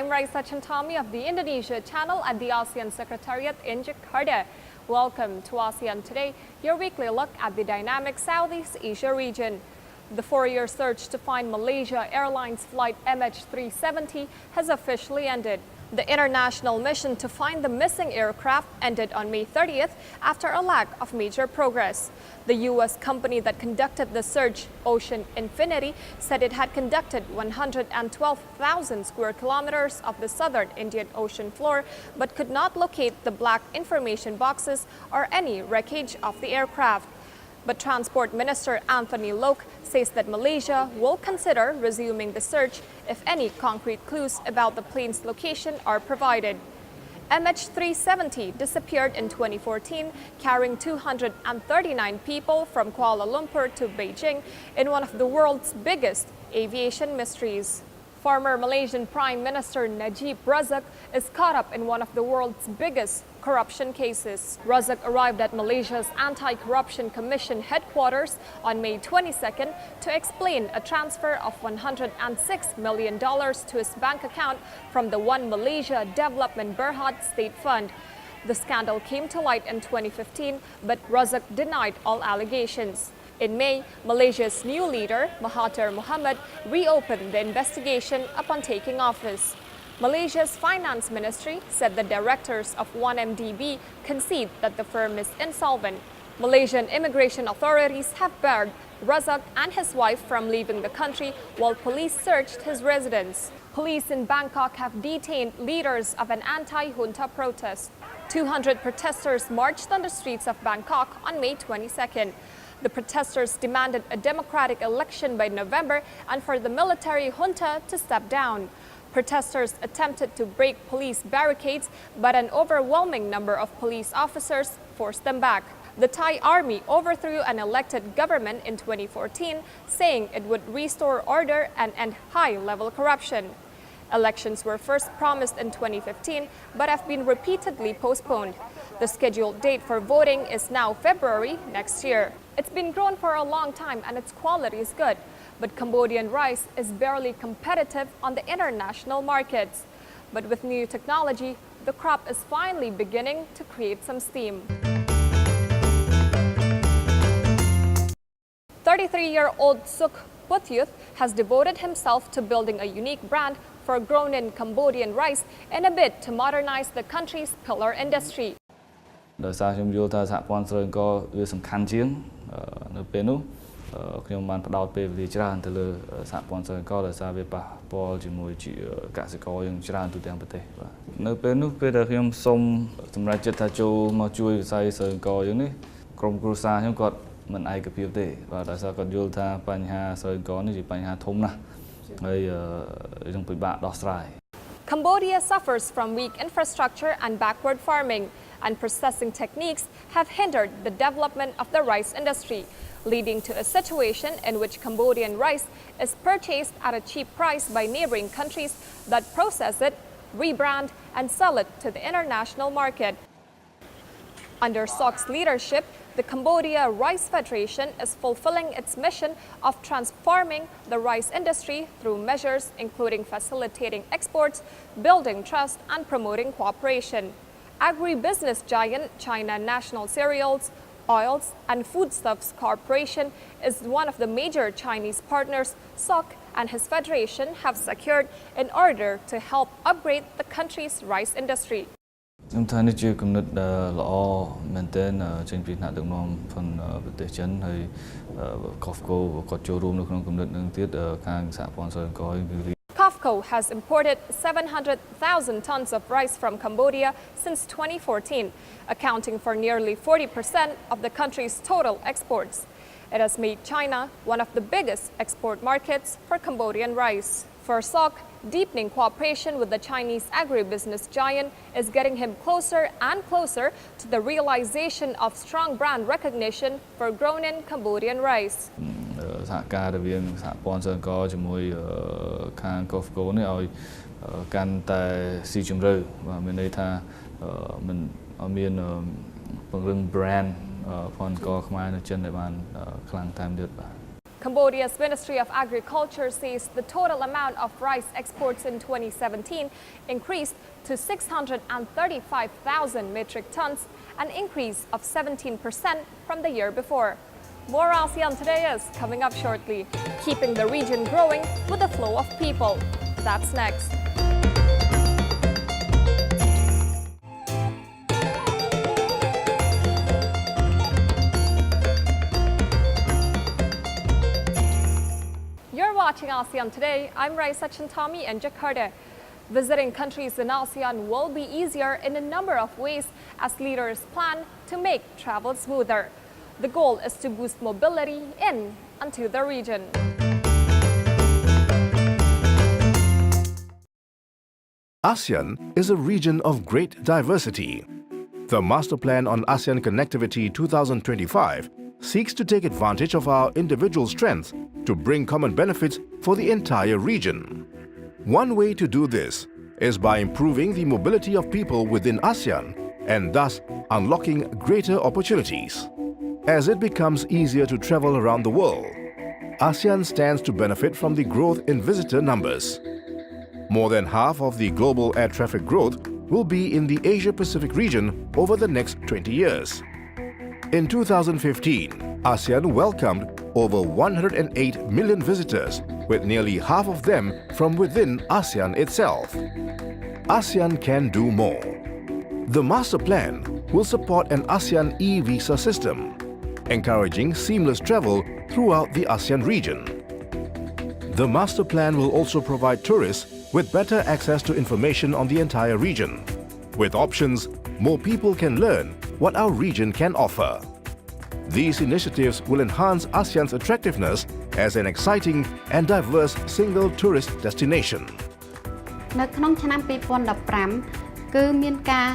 I'm Raisa Chantami of the Indonesia channel at the ASEAN Secretariat in Jakarta. Welcome to ASEAN Today, your weekly look at the dynamic Southeast Asia region. The 4-year search to find Malaysia Airlines flight MH370 has officially ended. The international mission to find the missing aircraft ended on May 30th after a lack of major progress. The U.S. company that conducted the search, Ocean Infinity, said it had conducted 112,000 square kilometers of the southern Indian Ocean floor, but could not locate the black information boxes or any wreckage of the aircraft. But Transport Minister Anthony Loke says that Malaysia will consider resuming the search if any concrete clues about the plane's location are provided. MH370 disappeared in 2014, carrying 239 people from Kuala Lumpur to Beijing in one of the world's biggest aviation mysteries. Former Malaysian Prime Minister Najib Razak is caught up in one of the world's biggest corruption cases. Razak arrived at Malaysia's Anti-Corruption Commission headquarters on May 22nd to explain a transfer of $106 million to his bank account from the One Malaysia Development Berhad State Fund. The scandal came to light in 2015, but Razak denied all allegations. In May, Malaysia's new leader, Mahathir Mohamad, reopened the investigation upon taking office. Malaysia's Finance Ministry said the directors of 1MDB concede that the firm is insolvent. Malaysian immigration authorities have barred Razak and his wife from leaving the country while police searched his residence. Police in Bangkok have detained leaders of an anti-junta protest. 200 protesters marched on the streets of Bangkok on May 22nd. The protesters demanded a democratic election by November and for the military junta to step down. Protesters attempted to break police barricades, but an overwhelming number of police officers forced them back. The Thai army overthrew an elected government in 2014, saying it would restore order and end high-level corruption. Elections were first promised in 2015, but have been repeatedly postponed. The scheduled date for voting is now February next year. It's been grown for a long time and its quality is good, but Cambodian rice is barely competitive on the international markets. But with new technology, the crop is finally beginning to create some steam. 33-year-old Suk Putyuth has devoted himself to building a unique brand for grown-in Cambodian rice in a bid to modernize the country's pillar industry. ដោយសារខ្ញុំយល់ថាសហព័ន្ធស្រូវក៏វាសំខាន់ជាងនៅពេលនោះខ្ញុំបានផ្ដោតពេលវេលាច្រើនទៅលើសហព័ន្ធស្រូវក៏ដោយសារវាប៉ះពាល់ជាមួយកសិករយើងច្រើនទូទាំងប្រទេសបាទនៅពេលនោះពេលដែលខ្ញុំសូមសម្រេចចិត្តថាចូលមកជួយវិស័យស្រូវក៏យើងនេះក្រុមគ្រួសារខ្ញុំគាត់មិនឯកភាពទេបាទដោយសារគាត់យល់ថាបញ្ហាស្រូវក៏នេះជាបញ្ហាធំណាស់ហើយយើងពិបាកដោះស្រាយ Cambodia suffers from weak infrastructure and backward farming, and processing techniques have hindered the development of the rice industry, leading to a situation in which Cambodian rice is purchased at a cheap price by neighboring countries that process it, rebrand, and sell it to the international market. Under SOC's leadership, the Cambodia Rice Federation is fulfilling its mission of transforming the rice industry through measures including facilitating exports, building trust, and promoting cooperation. Agribusiness giant China National Cereals, Oils, and Foodstuffs Corporation is one of the major Chinese partners SOC and his federation have secured in order to help upgrade the country's rice industry. ខ្ញុំថានេះជាគំនិតល្អមែនទែនចេញពីថ្នាក់ដឹកនាំvonប្រទេសចិនហើយកូហ្វកូគាត់ចូលរួមនៅក្នុងគំនិតនឹងទៀតខាងសហព័ន្ធស្រូវក៏ COFCO has imported 700,000 tons of rice from Cambodia since 2014, accounting for nearly 40% of the country's total exports. It has made China one of the biggest export markets for Cambodian rice. For SOC, deepening cooperation with the Chinese agribusiness giant is getting him closer and closer to the realization of strong brand recognition for grown-in Cambodian rice. សហការរវាងសហព័ន្ធស្រូវក៏ជាមួយខាង COFCO នេះឲ្យកាន់តែស៊ីជម្រៅបាទមានន័យថាមិនមានពង្រឹង brand ផងក៏ខ្មែរនៅចិនដែលបានខ្លាំងតាមទៀតបាទ Cambodia's Ministry of Agriculture says the total amount of rice exports in 2017 increased to 635,000 metric tons, an increase of 17% from the year before. More ASEAN Today is coming up shortly, keeping the region growing with the flow of people. That's next. You're watching ASEAN Today. I'm Raisa Chantami in Jakarta. Visiting countries in ASEAN will be easier in a number of ways as leaders plan to make travel smoother. The goal is to boost mobility in and to the region. ASEAN is a region of great diversity. The Master Plan on ASEAN Connectivity 2025 seeks to take advantage of our individual strengths to bring common benefits for the entire region. One way to do this is by improving the mobility of people within ASEAN and thus unlocking greater opportunities. As it becomes easier to travel around the world, ASEAN stands to benefit from the growth in visitor numbers. More than half of the global air traffic growth will be in the Asia-Pacific region over the next 20 years. In 2015, ASEAN welcomed over 108 million visitors, with nearly half of them from within ASEAN itself. ASEAN can do more. The Master Plan will support an ASEAN e-visa system, encouraging seamless travel throughout the ASEAN region. The Master Plan will also provide tourists with better access to information on the entire region. With options, more people can learn what our region can offer. These initiatives will enhance ASEAN's attractiveness as an exciting and diverse single tourist destination. នៅក្នុងឆ្នាំ 2015 គឺមានការ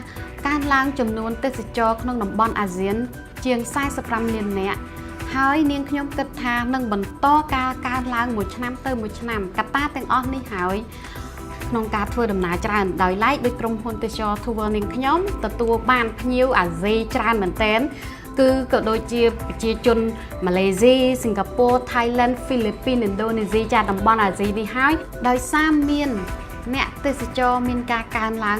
កើនឡើងចំនួនទេសចរក្នុងតំបន់អាស៊ានជាង 45 លាននាក់ ហើយនាងខ្ញុំគិតថានឹងបន្តការកើនឡើងមួយឆ្នាំទៅមួយឆ្នាំកត្តាទាំងអស់នេះហើយក្នុងការធ្វើដំណើរច្រើនដោយឡែកដោយក្រុមហ៊ុនទេសចរ Tour នាងខ្ញុំទទួលបានភ្ញៀវអាស៊ីច្រើនមែនទែន គឺក៏ដូចជាប្រជាជនម៉ាឡេស៊ីសិង្ហបុរីថៃឡែនហ្វីលីពីនឥណ្ឌូនេស៊ីចាតំបន់អាស៊ីនេះហើយដោយសារមានអ្នកទេសចរមានការកើនឡើង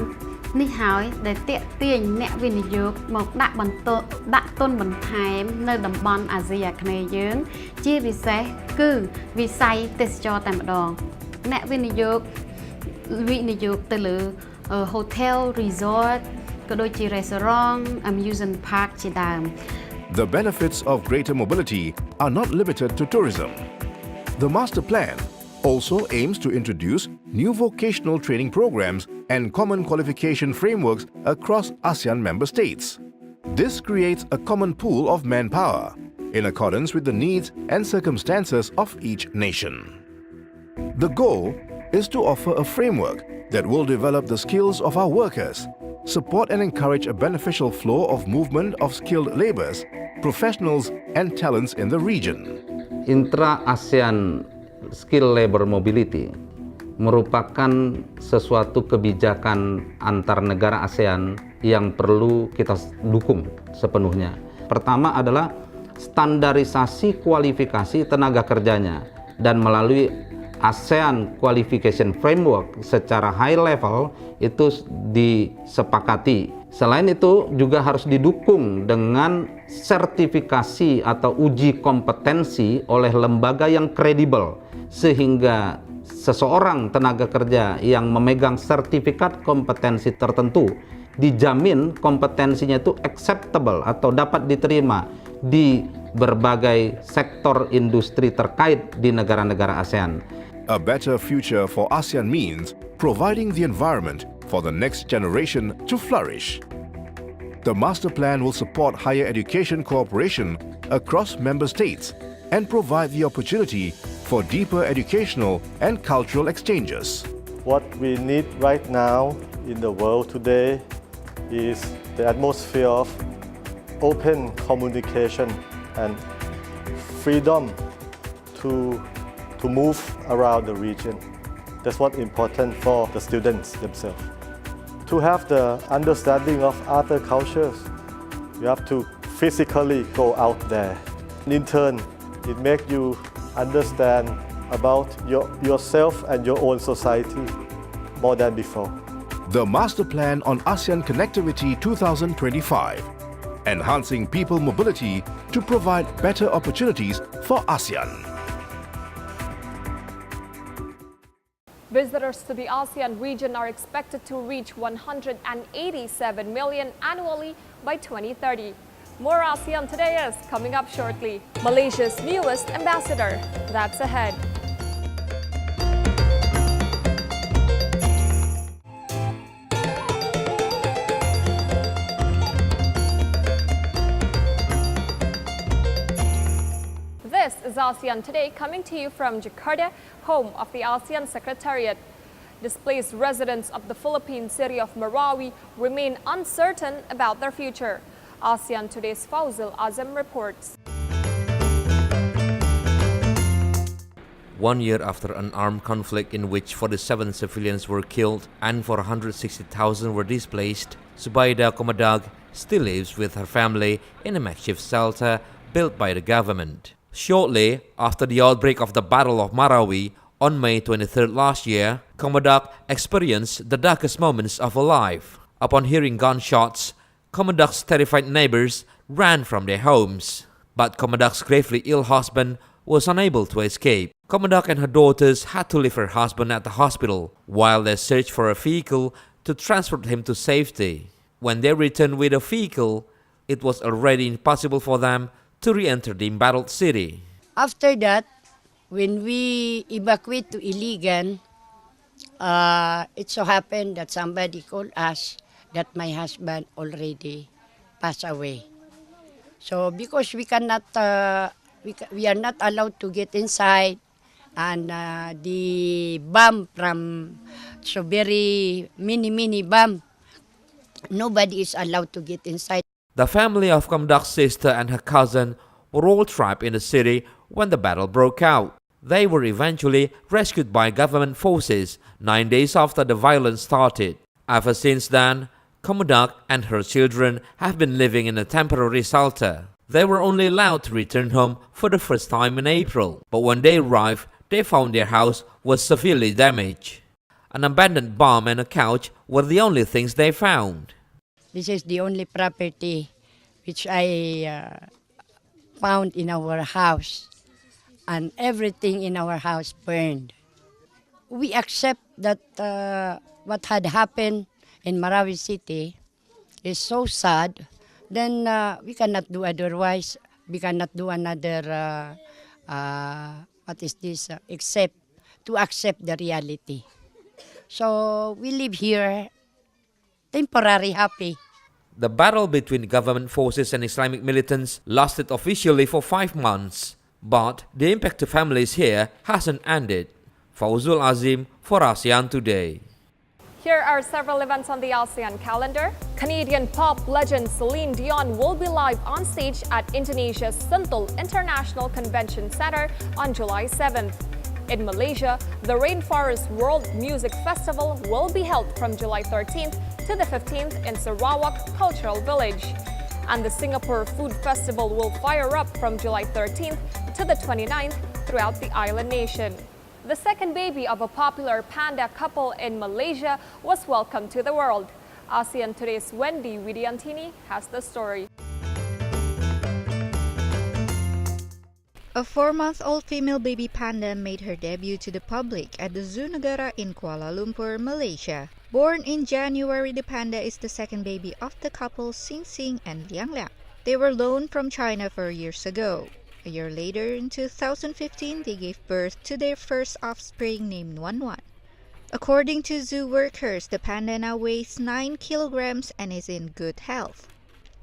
នេះហើយដែលទាក់ទាញអ្នកវិនិយោគមកដាក់ទុនបន្ថែមនៅតំបន់អាស៊ីអាគ្នេយ៍យើងជាពិសេសគឺវិស័យទេសចរតែម្ដងអ្នកវិនិយោគទៅលើ hotel resort ក៏ដូចជា restaurant amusement park ជាដើម The benefits of greater mobility are not limited to tourism. The Master Plan also aims to introduce new vocational training programs and common qualification frameworks across ASEAN member states. This creates a common pool of manpower in accordance with the needs and circumstances of each nation. The goal is to offer a framework that will develop the skills of our workers, support and encourage a beneficial flow of movement of skilled laborers, professionals and talents in the region. Intra-ASEAN Skill Labor Mobility merupakan sesuatu kebijakan antar negara ASEAN yang perlu kita dukung sepenuhnya. Pertama adalah standarisasi kualifikasi tenaga kerjanya dan melalui ASEAN Qualification Framework secara high level itu disepakati. Selain itu juga harus didukung dengan sertifikasi atau uji kompetensi oleh lembaga yang kredibel sehingga seseorang tenaga kerja yang memegang sertifikat kompetensi tertentu dijamin kompetensinya itu acceptable atau dapat diterima di berbagai sektor industri terkait di negara-negara ASEAN. A better future for ASEAN means providing the environment for the next generation to flourish. The Master Plan will support higher education cooperation across member states and provide the opportunity for deeper educational and cultural exchanges. What we need right now in the world today is the atmosphere of open communication and freedom to move around the region. That's what's important for the students themselves. To have the understanding of other cultures, you have to physically go out there. In turn, it makes you understand about yourself and your own society more than before. The Master Plan on ASEAN Connectivity 2025, enhancing people mobility to provide better opportunities for ASEAN. Visitors to the ASEAN region are expected to reach 187 million annually by 2030. More ASEAN Today is coming up shortly. Malaysia's newest ambassador, that's ahead. This is ASEAN Today, coming to you from Jakarta, home of the ASEAN Secretariat. Displaced residents of the Philippine city of Marawi remain uncertain about their future. ASEAN Today's Fauzil Azam reports. 1 year after an armed conflict in which 47 civilians were killed and 460,000 were displaced, Zubaida Komadag still lives with her family in a makeshift shelter built by the government. Shortly after the outbreak of the Battle of Marawi on May 23rd last year, Komadag experienced the darkest moments of her life. Upon hearing gunshots, Komadag's terrified neighbors ran from their homes. But Komadag's gravely ill husband was unable to escape. Komadag and her daughters had to leave her husband at the hospital while they searched for a vehicle to transport him to safety. When they returned with a vehicle, it was already impossible for them to re-enter the embattled city. After that, when we evacuate to Iligan, it so happened that somebody called us that my husband already passed away. So because we cannot, we are not allowed to get inside, and the bomb from so very mini bomb, nobody is allowed to get inside. The family of Komadag's sister and her cousin were all trapped in the city when the battle broke out. They were eventually rescued by government forces 9 days after the violence started. Ever since then, Komadag and her children have been living in a temporary shelter. They were only allowed to return home for the first time in April, but when they arrived, they found their house was severely damaged. An abandoned barn and a couch were the only things they found. This is the only property which I found in our house, and everything in our house burned. We accept that what had happened in Marawi City is so sad, then we cannot do otherwise. We cannot do another, except to accept the reality. So we live here temporary happy. The battle between government forces and Islamic militants lasted officially for 5 months, but the impact to families here hasn't ended. Fauzul Azim for ASEAN Today. Here are several events on the ASEAN calendar. Canadian pop legend Celine Dion will be live on stage at Indonesia's Sentul International Convention Center on July 7th. In Malaysia, the Rainforest World Music Festival will be held from July 13th to the 15th in Sarawak Cultural Village. And the Singapore Food Festival will fire up from July 13th to the 29th throughout the island nation. The second baby of a popular panda couple in Malaysia was welcomed to the world. ASEAN Today's Wendy Widiantini has the story. A 4-month-old female baby panda made her debut to the public at the Zoo Negara in Kuala Lumpur, Malaysia. Born in January, the panda is the second baby of the couple Sing Sing and Liang Liang. They were loaned from China 4 years ago. A year later, in 2015, they gave birth to their first offspring named Wan Wan. According to zoo workers, the panda now weighs 9 kilograms and is in good health.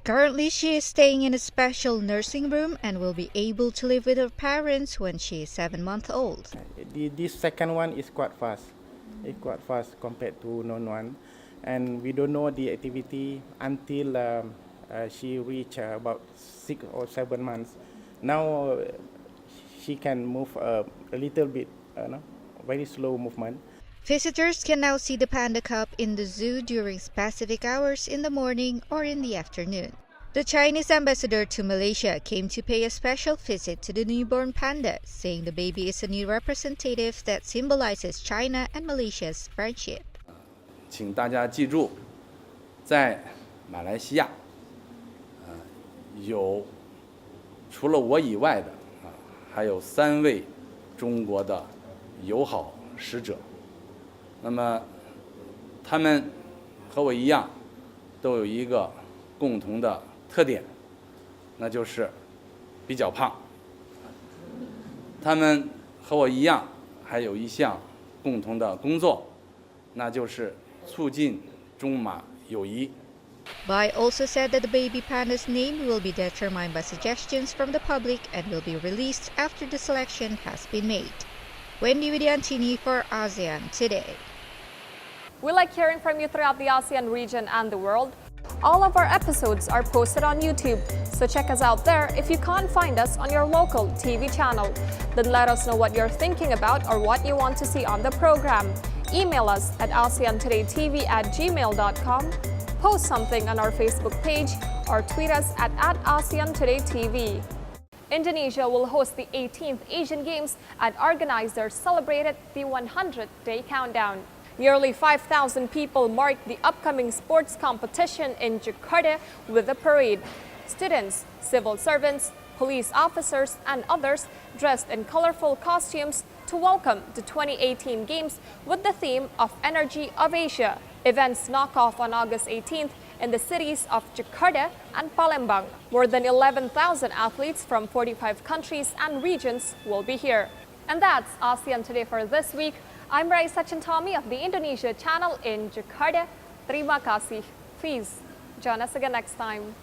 Currently, she is staying in a special nursing room and will be able to live with her parents when she is 7 months old. This second one is quite fast. It's quite fast compared to non-one. And we don't know the activity until she reach about 6 or 7 months. Now she can move a little bit, very slow movement. Visitors can now see the panda cub in the zoo during specific hours in the morning or in the afternoon. The Chinese ambassador to Malaysia came to pay a special visit to the newborn panda, saying the baby is a new representative that symbolizes China and Malaysia's friendship. 请大家记住，在马来西亚，有除了我以外的还有3位中国的友好使者。那么，他们和我一样，都有一个共同的特点，那就是比较胖。他们和我一样，还有一项共同的工作，那就是促进中马友谊。 Bai also said that the baby panda's name will be determined by suggestions from the public and will be released after the selection has been made. Wendy Widiantini for ASEAN Today. We like hearing from you throughout the ASEAN region and the world. All of our episodes are posted on YouTube, so check us out there if you can't find us on your local TV channel. Then let us know what you're thinking about or what you want to see on the program. Email us at ASEANTodayTV@gmail.com, post something on our Facebook page, or tweet us at ASEANTodayTV. Indonesia will host the 18th Asian Games and organizers celebrated the 100-day countdown. Nearly 5,000 people marked the upcoming sports competition in Jakarta with a parade. Students, civil servants, police officers, and others dressed in colorful costumes to welcome the 2018 Games with the theme of Energy of Asia. Events knock off on August 18th in the cities of Jakarta and Palembang. More than 11,000 athletes from 45 countries and regions will be here. And that's ASEAN Today for this week. I'm Raisa Chantami of the Indonesia channel in Jakarta. Terima kasih. Please join us again next time.